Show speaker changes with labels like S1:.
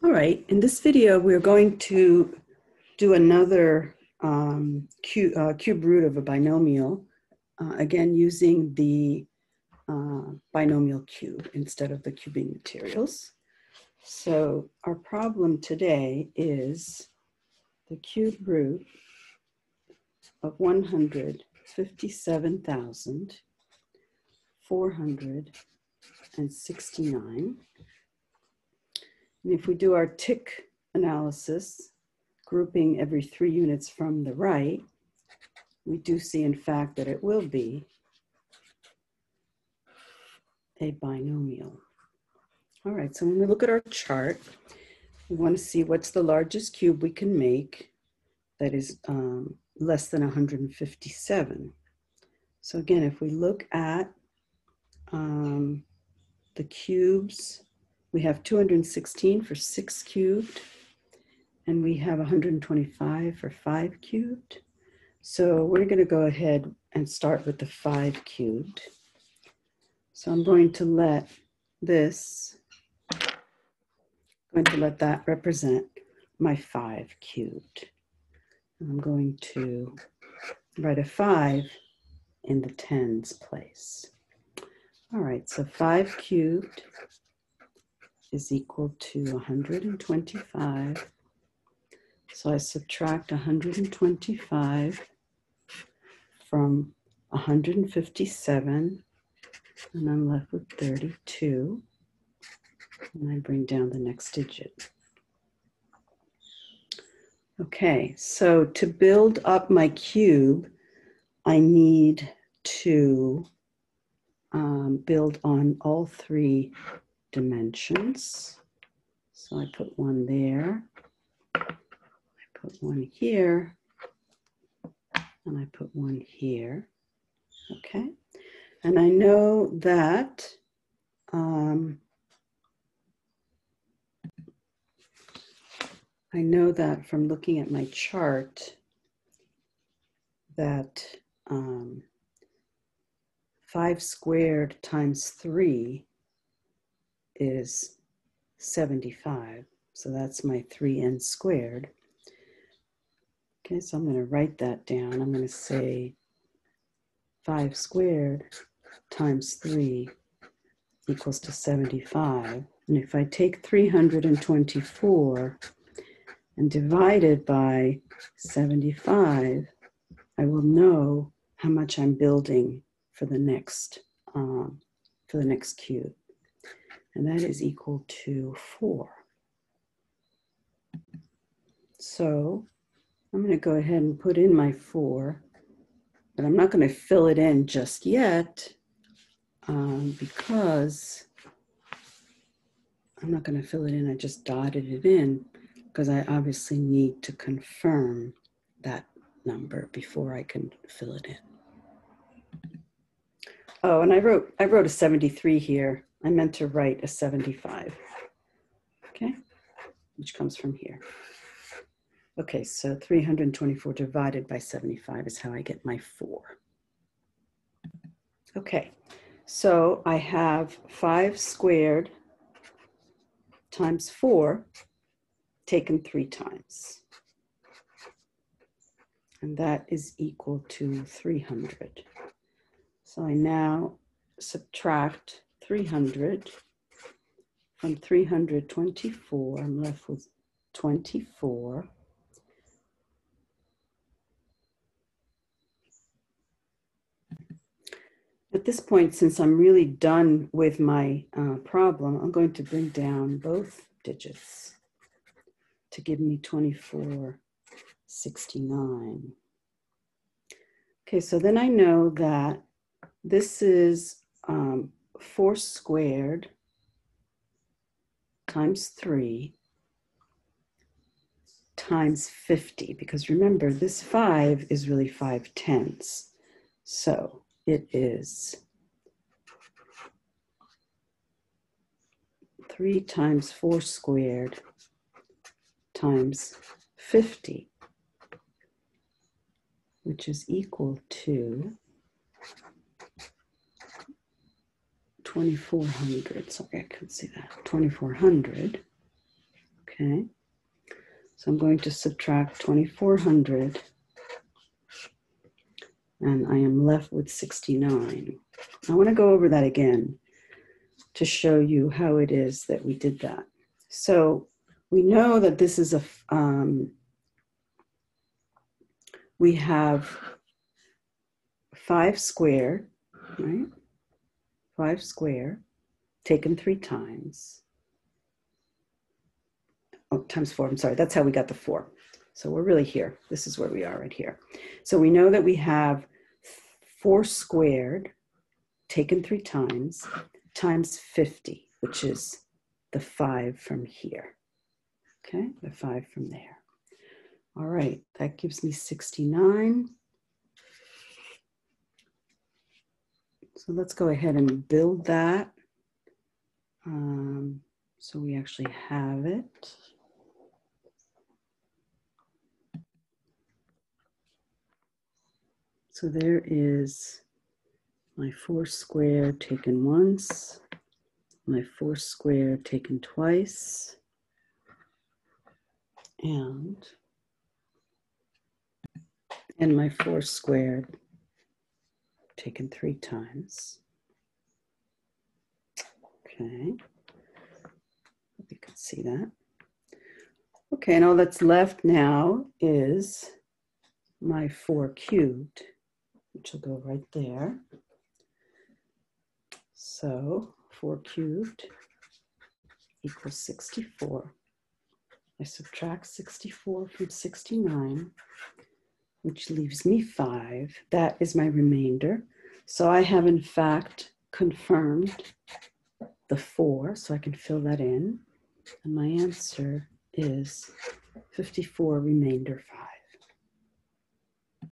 S1: All right, in this video, we're going to do another cube root of a binomial, again, using the binomial cube instead of the cubing materials. So our problem today is the cube root of 157,469. And if we do our tick analysis, grouping every 3 units from the right, we do see, in fact, that it will be a binomial. All right, so when we look at our chart, we want to see what's the largest cube we can make that is less than 157. So again, if we look at the cubes, we have 216 for 6 cubed, and we have 125 for 5 cubed. So we're going to go ahead and start with the 5 cubed. So I'm going to let that represent my 5 cubed. And I'm going to write a 5 in the tens place. All right, so 5 cubed is equal to 125. So I subtract 125 from 157, and I'm left with 32. And I bring down the next digit. Okay, so to build up my cube, I need to build on all 3 dimensions. So I put 1 there, I put 1 here, and I put 1 here. Okay, and I know that from looking at my chart that 5 squared times 3 is 75. So that's my 3n squared. Okay, so I'm going to write that down. I'm going to say 5 squared times 3 equals to 75. And if I take 324 and divide it by 75, I will know how much I'm building for the next cube. And that is equal to 4. So I'm going to go ahead and put in my 4, but I'm not going to fill it in just yet because I'm not going to fill it in. I just dotted it in because I obviously need to confirm that number before I can fill it in. Oh, and I wrote a 73 here. I meant to write a 75, okay, which comes from here. Okay, so 324 divided by 75 is how I get my 4. Okay, so I have 5 squared times 4 taken 3 times. And that is equal to 300. So I now subtract 300 from 324. I'm left with 24. At this point, since I'm really done with my problem, I'm going to bring down both digits to give me 2469. Okay, so then I know that this is 4 squared times 3 times 50, because remember, this 5 is really 5 tenths. So it is 3 times 4 squared times 50, which is equal to 2400. Sorry, I couldn't see that. 2400. Okay, so I'm going to subtract 2,400, and I am left with 69. I want to go over that again to show you how it is that we did that. So we know that this is we have 5 squared, right? 5 squared taken 3 times. Oh, times 4, I'm sorry, that's how we got the 4. So we're really here. This is where we are right here. So we know that we have 4 squared taken 3 times 50, which is the 5 from here. Okay, the 5 from there. All right, that gives me 69. So let's go ahead and build that. So we actually have it. So there is my 4 squared taken once, my 4 squared taken twice, and my 4 squared taken 3 times. Okay, hope you can see that. Okay, and all that's left now is my 4 cubed, which will go right there. So 4 cubed equals 64. I subtract 64 from 69, which leaves me 5. That is my remainder. So I have in fact confirmed the 4, so I can fill that in. And my answer is 54 remainder 5.